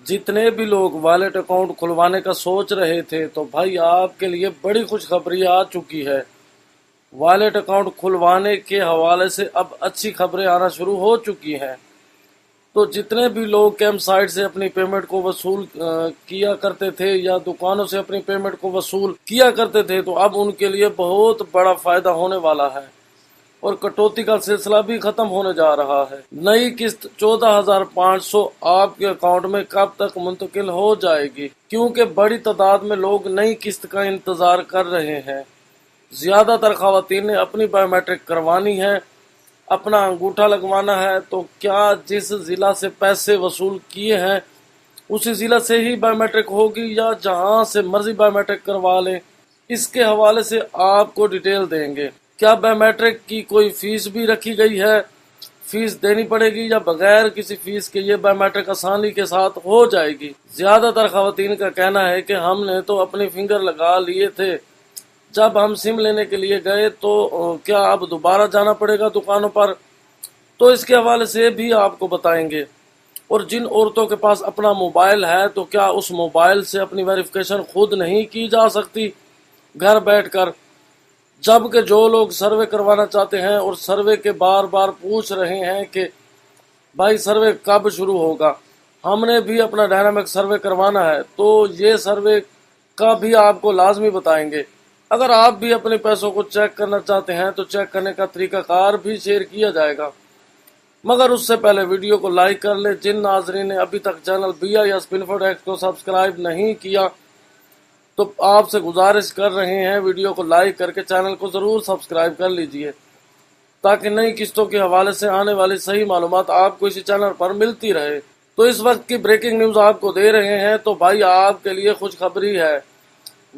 جتنے بھی لوگ والیٹ اکاؤنٹ کھلوانے کا سوچ رہے تھے تو بھائی آپ کے لیے بڑی خوشخبری آ چکی ہے۔ والیٹ اکاؤنٹ کھلوانے کے حوالے سے اب اچھی خبریں آنا شروع ہو چکی ہیں۔ تو جتنے بھی لوگ کیمپ سائٹ سے اپنی پیمنٹ کو وصول کیا کرتے تھے یا دکانوں سے اپنی پیمنٹ کو وصول کیا کرتے تھے تو اب ان کے لیے بہت بڑا فائدہ ہونے والا ہے اور کٹوتی کا سلسلہ بھی ختم ہونے جا رہا ہے۔ نئی قسط 14,500 آپ کے اکاؤنٹ میں کب تک منتقل ہو جائے گی، کیونکہ بڑی تعداد میں لوگ نئی قسط کا انتظار کر رہے ہیں۔ زیادہ تر خواتین نے اپنی بائیو میٹرک کروانی ہے، اپنا انگوٹھا لگوانا ہے، تو کیا جس ضلع سے پیسے وصول کیے ہیں اسی ضلع سے ہی بائیو میٹرک ہوگی یا جہاں سے مرضی بائیو میٹرک کروا لیں؟ اس کے حوالے سے آپ کو ڈیٹیل دیں گے۔ کیا بائیو میٹرک کی کوئی فیس بھی رکھی گئی ہے؟ فیس دینی پڑے گی یا بغیر کسی فیس کے یہ بائیو میٹرک آسانی کے ساتھ ہو جائے گی؟ زیادہ تر خواتین کا کہنا ہے کہ ہم نے تو اپنے فنگر لگا لیے تھے، جب ہم سم لینے کے لیے گئے تو کیا اب دوبارہ جانا پڑے گا دکانوں پر؟ تو اس کے حوالے سے بھی آپ کو بتائیں گے۔ اور جن عورتوں کے پاس اپنا موبائل ہے تو کیا اس موبائل سے اپنی ویریفیکیشن خود نہیں کی جا سکتی گھر بیٹھ کر؟ جبکہ جو لوگ سروے کروانا چاہتے ہیں اور سروے کے بار بار پوچھ رہے ہیں کہ بھائی سروے کب شروع ہوگا، ہم نے بھی اپنا ڈائنامک سروے کروانا ہے، تو یہ سروے کا بھی آپ کو لازمی بتائیں گے۔ اگر آپ بھی اپنے پیسوں کو چیک کرنا چاہتے ہیں تو چیک کرنے کا طریقہ کار بھی شیئر کیا جائے گا، مگر اس سے پہلے ویڈیو کو لائک کر لیں۔ جن ناظرین نے ابھی تک چینل BIS انفو ڈیسک کو سبسکرائب نہیں کیا تو آپ سے گزارش کر رہے ہیں ویڈیو کو لائک کر کے چینل کو ضرور سبسکرائب کر لیجئے، تاکہ نئی قسطوں کے حوالے سے آنے والی صحیح معلومات آپ کو اسی چینل پر ملتی رہے۔ تو اس وقت کی بریکنگ نیوز آپ کو دے رہے ہیں، تو بھائی آپ کے لیے خوشخبری ہے،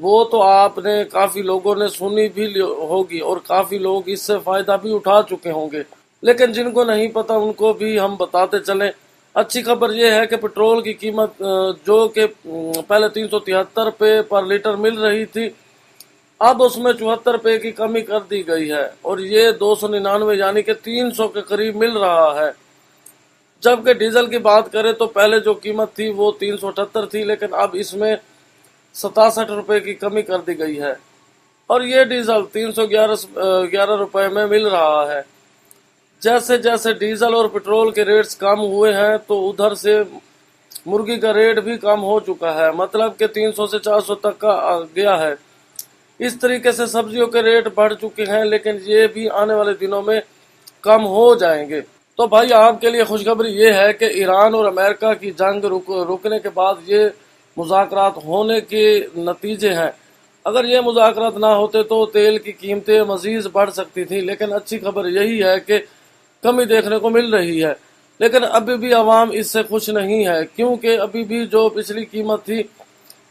وہ تو آپ نے کافی لوگوں نے سنی بھی ہوگی اور کافی لوگ اس سے فائدہ بھی اٹھا چکے ہوں گے، لیکن جن کو نہیں پتا ان کو بھی ہم بتاتے چلیں۔ اچھی خبر یہ ہے کہ پٹرول کی قیمت جو کہ پہلے 373 روپے پر لیٹر مل رہی تھی، اب اس میں 74 روپے کی کمی کر دی گئی ہے اور یہ 299 یعنی کہ 300 کے قریب مل رہا ہے۔ جبکہ ڈیزل کی بات کریں تو پہلے جو قیمت تھی وہ 378 تھی، لیکن اب اس میں 67 روپے کی کمی کر دی گئی ہے اور یہ ڈیزل 311 روپے میں مل رہا ہے۔ جیسے جیسے ڈیزل اور پٹرول کے ریٹس کم ہوئے ہیں تو ادھر سے مرغی کا ریٹ بھی کم ہو چکا ہے، مطلب کہ 300 سے 400 تک کا گیا ہے۔ اس طریقے سے سبزیوں کے ریٹ بڑھ چکے ہیں، لیکن یہ بھی آنے والے دنوں میں کم ہو جائیں گے۔ تو بھائی آپ کے لیے خوشخبری یہ ہے کہ ایران اور امریکہ کی جنگ رکنے کے بعد یہ مذاکرات ہونے کے نتیجے ہیں۔ اگر یہ مذاکرات نہ ہوتے تو تیل کی قیمتیں مزید بڑھ سکتی تھیں، لیکن اچھی خبر یہی ہے کہ کمی دیکھنے کو مل رہی ہے۔ لیکن ابھی بھی عوام اس سے خوش نہیں ہے، کیونکہ ابھی بھی جو پچھلی قیمت تھی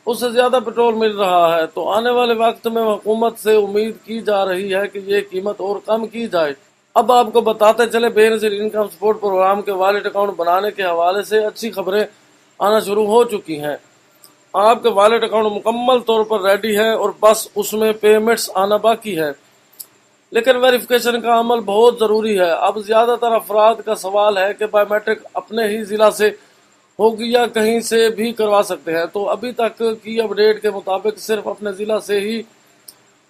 اس سے زیادہ پٹرول مل رہا ہے۔ تو آنے والے وقت میں حکومت سے امید کی جا رہی ہے کہ یہ قیمت اور کم کی جائے۔ اب آپ کو بتاتے چلے بے نظیر انکم سپورٹ پروگرام کے والیٹ اکاؤنٹ بنانے کے حوالے سے اچھی خبریں آنا شروع ہو چکی ہیں۔ آپ کے والیٹ اکاؤنٹ مکمل طور پر ریڈی ہے اور بس اس میں پیمنٹس آنا باقی ہے، لیکن ویریفیکیشن کا عمل بہت ضروری ہے۔ اب زیادہ تر افراد کا سوال ہے کہ بائیو میٹرک اپنے ہی ضلع سے ہوگی یا کہیں سے بھی کروا سکتے ہیں، تو ابھی تک کی اپڈیٹ کے مطابق صرف اپنے ضلع سے ہی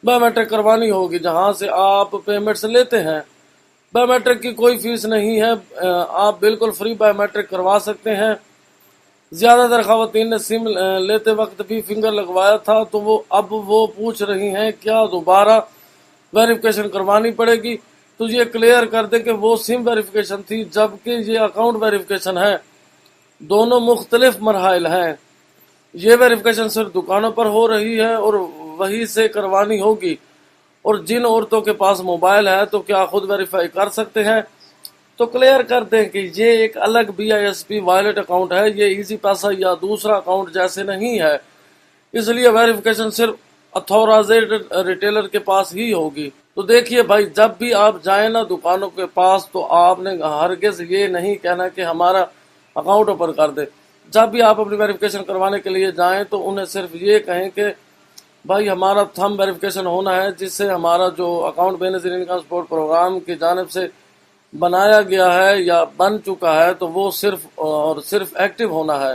بائیو میٹرک کروانی ہوگی جہاں سے آپ پیمنٹس لیتے ہیں۔ بائیو میٹرک کی کوئی فیس نہیں ہے، آپ بالکل فری بائیو میٹرک کروا سکتے ہیں۔ زیادہ تر خواتین نے سم لیتے وقت بھی فنگر لگوایا تھا، تو اب وہ پوچھ رہی ہیں کیا دوبارہ ویریفیکیشن کروانی پڑے گی؟ تو یہ کلیئر کر دیں کہ وہ سم ویریفیکیشن تھی، جبکہ یہ اکاؤنٹ ویریفیکیشن ہے، دونوں مختلف مراحل ہیں۔ یہ ویریفیکیشن صرف دکانوں پر ہو رہی ہے اور وہیں سے کروانی ہوگی، اور جن عورتوں کے پاس موبائل ہے تو کیا خود ویریفائی کر سکتے ہیں؟ تو کلیئر کر دیں کہ یہ ایک الگ BISP وائلٹ اکاؤنٹ ہے، یہ ایزی پیسہ یا دوسرا اکاؤنٹ جیسے نہیں ہے، اس لیے ویریفیکیشن صرف اتھورائزڈ ریٹیلر کے پاس ہی ہوگی۔ تو دیکھیے بھائی، جب بھی آپ جائیں نا دکانوں کے پاس تو آپ نے ہرگز یہ نہیں کہنا کہ ہمارا اکاؤنٹ اوپن کر دے۔ جب بھی آپ اپنی ویریفیکیشن کروانے کے لیے جائیں تو انہیں صرف یہ کہیں کہ بھائی ہمارا تھم ویریفیکیشن ہونا ہے، جس سے ہمارا جو اکاؤنٹ بے نظیر انکم سپورٹ پروگرام کی جانب سے بنایا گیا ہے یا بن چکا ہے تو وہ صرف اور صرف ایکٹیو ہونا ہے۔